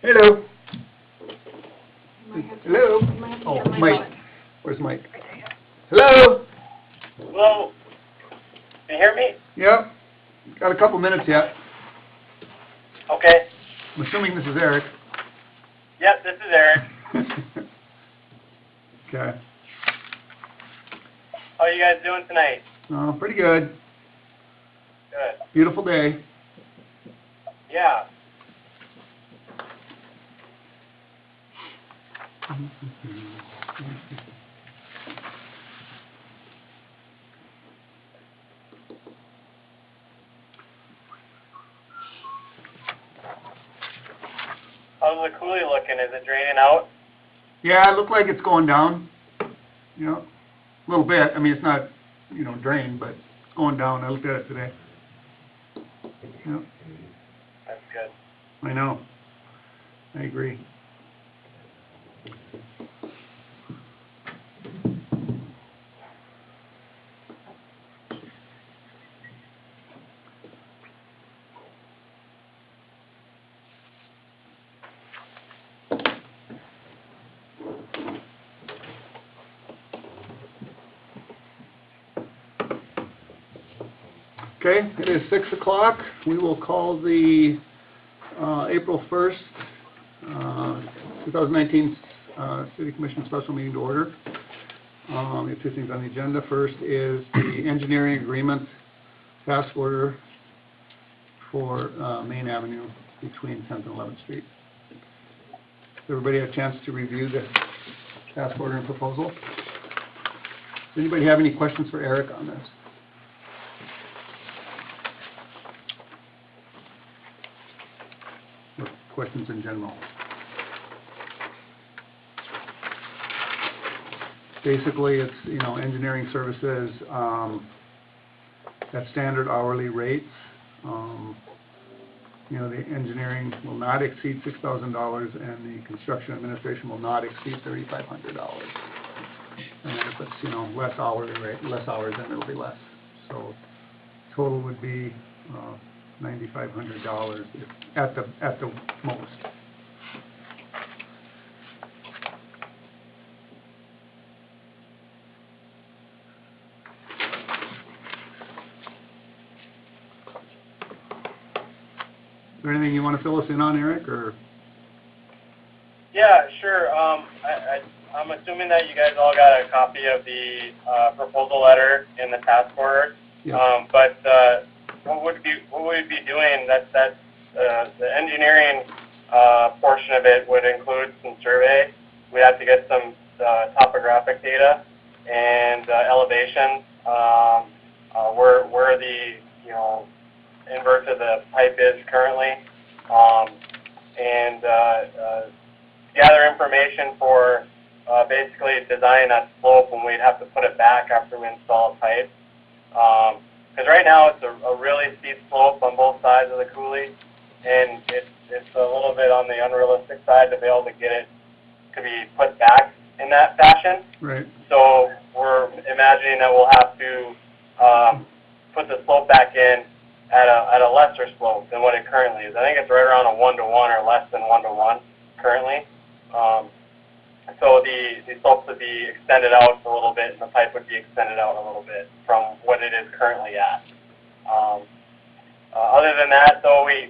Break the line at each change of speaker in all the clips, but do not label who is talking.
Hello.
You might have to,
Hello.
you might have to
Oh,
get a mic
Mike.
on.
Where's Mike? Hello.
Hello? Can you hear me?
Yep. Got a couple minutes yet.
Okay.
I'm assuming this is Eric.
Yep, this is Eric.
Okay.
How are you guys doing tonight?
Pretty good.
Good.
Beautiful day.
Yeah. How's the coulee looking? Is it draining out?
Yeah, it looked like it's going down. You know, a little bit. I mean, it's not, drained, but it's going down. I looked at it today. Yep.
That's good.
I know. I agree. Okay, it is 6 o'clock. We will call the April 1st, 2019 City Commission special meeting to order. We have two things on the agenda. First is the engineering agreement task order for Main Avenue between 10th and 11th Street. Does everybody have a chance to review the task order and proposal? Does anybody have any questions for Eric on this? Or questions in general? Basically, it's, engineering services at standard hourly rates. The engineering will not exceed $6,000 and the construction administration will not exceed $3,500. And if it's, less hourly rate, less hours, then it'll be less. So total would be $9,500 at the most. Is there anything you want to fill us in on, Eric, or?
Yeah, sure. I'm assuming that you guys all got a copy of the proposal letter in the task order.
Yeah.
But what would we be doing? That's the engineering portion of it would include some survey. We have to get some topographic data and elevations, where the invert of the pipe is currently, and gather information for basically designing that slope when we'd have to put it back after we install a pipe. Because right now it's a really steep slope on both sides of the coulee, and it's a little bit on the unrealistic side to be able to get it to be put back in that fashion.
Right.
So we're imagining that we'll have to put the slope back in at a lesser slope than what it currently is. I think it's right around a 1-to-1 or less than 1-to-1 currently. So the slopes would be extended out a little bit, and the pipe would be extended out a little bit from what it is currently at. Other than that, though, we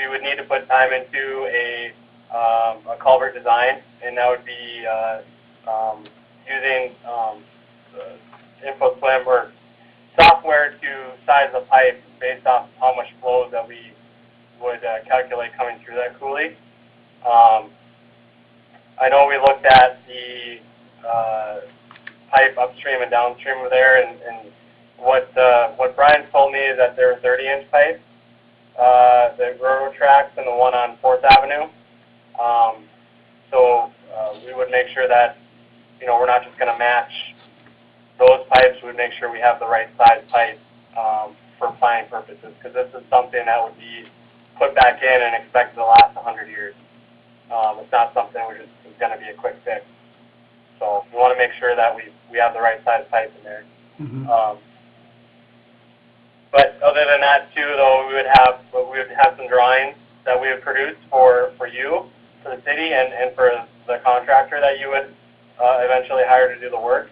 would need to put time into a culvert design, and that would be using InfoSwim or software to size the pipe based off how much flow that we would calculate coming through that coulee. I know we looked at the pipe upstream and downstream of there, and what Brian told me is that there are 30-inch pipes, the railroad tracks and the one on 4th Avenue. So we would make sure that we're not just going to match those pipes. We would make sure we have the right size pipe for planning purposes, because this is something that would be put back in and expected to last 100 years. It's not something it's going to be a quick fix. So we want to make sure that we have the right size pipe in there.
Mm-hmm.
But other than that too, though, we would have some drawings that we would produce for you, for the city, and for the contractor that you would eventually hire to do the work.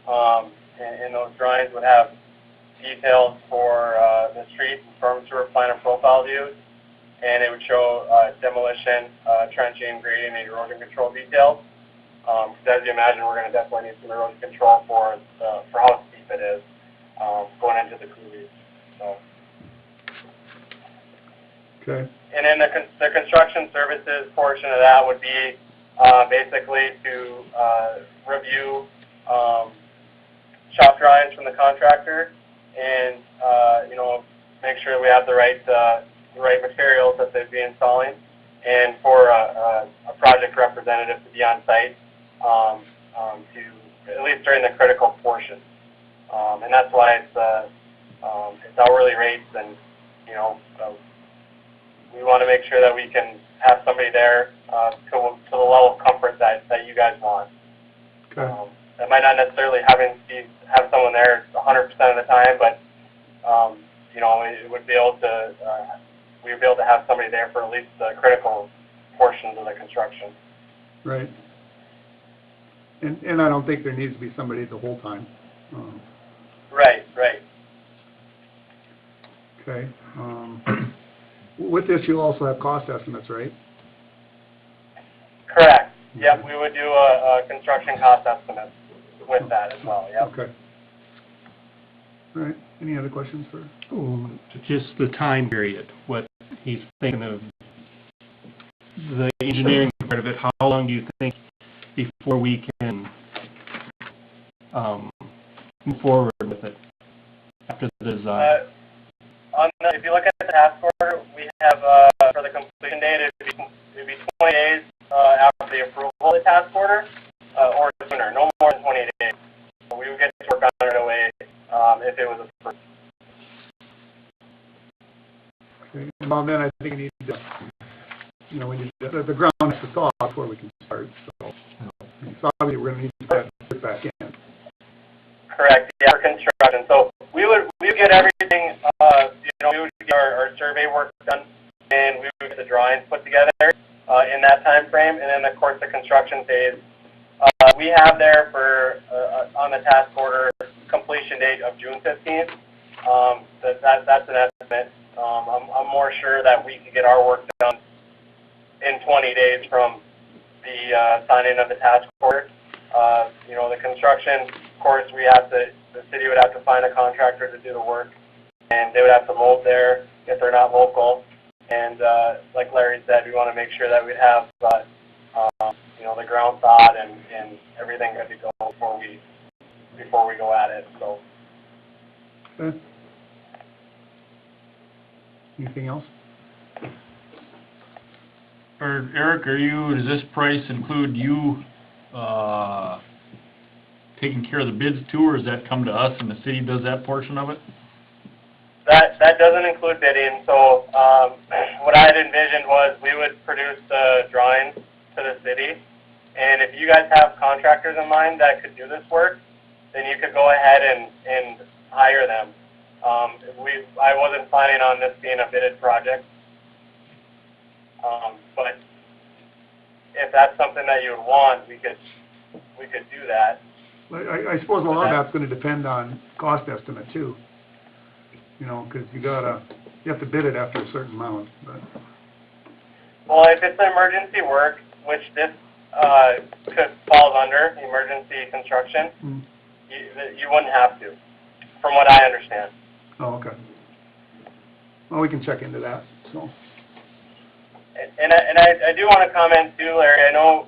And those drawings would have details for the street and storm sewer plan and profile views, and it would show demolition, trenching, grading, and erosion control details. Because as you imagine, we're going to definitely need some erosion control for how steep it is going into the coulees. So.
Okay.
And then the construction services portion of that would be basically to review shop drawings from the contractor and make sure we have the right materials that they'd be installing, and for a project representative to be on site to at least during the critical portion. And that's why it's hourly rates, and we want to make sure that we can have somebody there to the level of comfort that you guys want.
Okay.
That might not necessarily have someone there 100% of the time, but we would be able to have somebody there for at least the critical portions of the construction.
Right. And I don't think there needs to be somebody the whole time.
Right.
Okay. With this, you'll also have cost estimates, right?
Correct. Yep, we would do a construction cost estimate with that as well, yep.
Okay. All right. Any other questions for?
Just the time period, what he's thinking of the engineering part of it. How long do you think before we can move forward with it after the design?
If you look at the task order, we have for the completion date, it'd be 20 days after the approval of the task order, or sooner, no more than 20 days. So we would get to work on it right away if it was approved.
Okay. Well, then I think we need to, we need to, the ground has to thaw before we can start. So obviously we're going to need to put back in.
Correct. Yeah, for construction. So we would get everything. We would get our survey work done, and we would get the drawings put together in that time frame, and then of course the construction phase. We have there for on the task order completion date of June 15th. That's an estimate. I'm more sure that we could get our work done in 20 days from the signing of the task order. The construction, of course, the city would have to find a contractor to do the work, and they would have to mold there if they're not local. And like Larry said, we want to make sure that we'd have the ground thawed and everything good to go before we go at it. So.
Okay. Anything else?
Eric, does this price include you taking care of the bids too, or does that come to us and the city does that portion of it?
That doesn't include bidding. So what I had envisioned was we would produce the drawings to the city, and if you guys have contractors in mind that could do this work, then you could go ahead and hire them. I wasn't planning on this being a bidded project, but if that's something that you would want, we could do that.
I suppose a lot of that's going to depend on cost estimate too. Because you have to bid it after a certain amount. But.
Well, if it's emergency work, which this falls under emergency construction, you wouldn't have to, from what I understand.
Oh, okay. Well, we can check into that. So.
And I do want to comment too, Larry. I know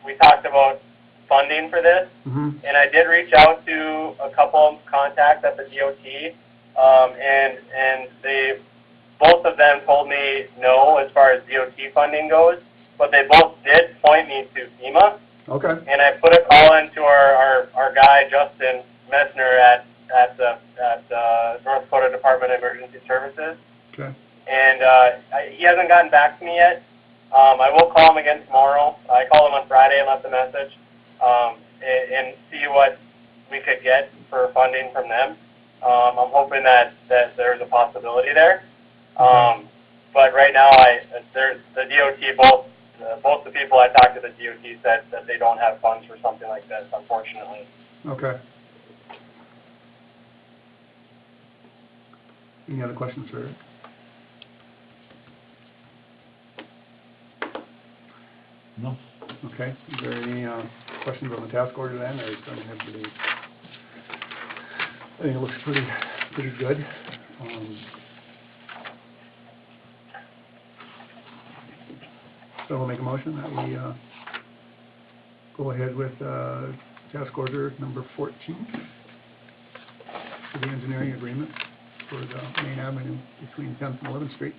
we talked about funding for this, and I did reach out to a couple of contacts at the DOT, and both of them told me no as far as DOT funding goes, but they both did point me to FEMA.
Okay.
And I put a call into our guy Justin Messner at the North Dakota Department of Emergency Services.
Okay.
And he hasn't gotten back to me yet. I will call him again tomorrow. I called him on Friday and left a message and see what we could get for funding from them. I'm hoping that there's a possibility there. but right now, there's the DOT, both the people I talked to the DOT said that they don't have funds for something like this, unfortunately.
Okay. Any other questions for Eric?
No.
Okay, is there any, questions on the task order then, or is, I think it looks pretty good. So we'll make a motion that we, go ahead with, task order number 14 for the engineering agreement for the main avenue between 10th and 11th Street.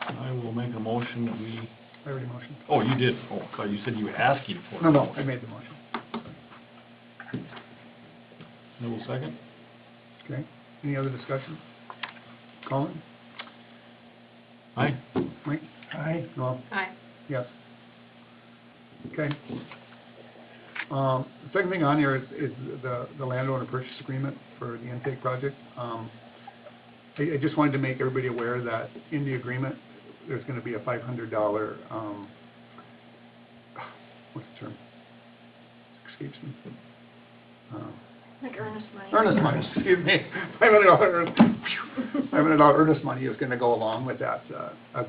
I will make a motion that we,
I already motioned.
oh, you did, oh, I thought you said you were asking for it.
No, I made the motion.
I will second.
Okay, any other discussion? Colin?
Aye.
Mike? Aye. Norm?
Aye.
Yes. Okay. The second thing on here is the landowner purchase agreement for the intake project. I just wanted to make everybody aware that in the agreement, there's gonna be a $500, what's the term? Escapes me.
Like earnest money.
Earnest money, excuse me. $500 earnest money is gonna go along with that,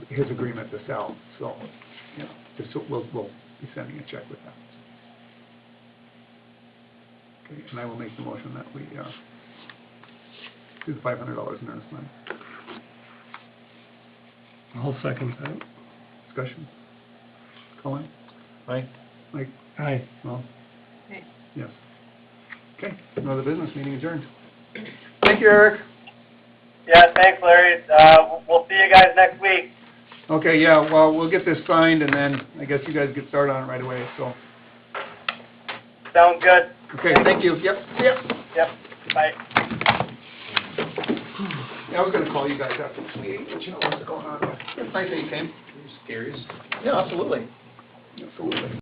his agreement to sell. So, you know, just, we'll be sending a check with that. Okay, and I will make the motion that we, do the $500 in earnest money.
I'll second that.
Discussion? Colin?
Aye.
Mike?
Aye.
No?
Aye.
Yes. Okay, no other business, meeting adjourned. Thank you, Eric.
Yeah, thanks, Larry. We'll see you guys next week.
Okay, yeah, well, we'll get this signed, and then I guess you guys get started on it right away, so.
Sounds good.
Okay, thank you, yep, see ya.
Yep, bye.
Yeah, I was gonna call you guys after this meeting, but you know what's going on. It's nice that you came. Curious. Yeah, absolutely. Absolutely.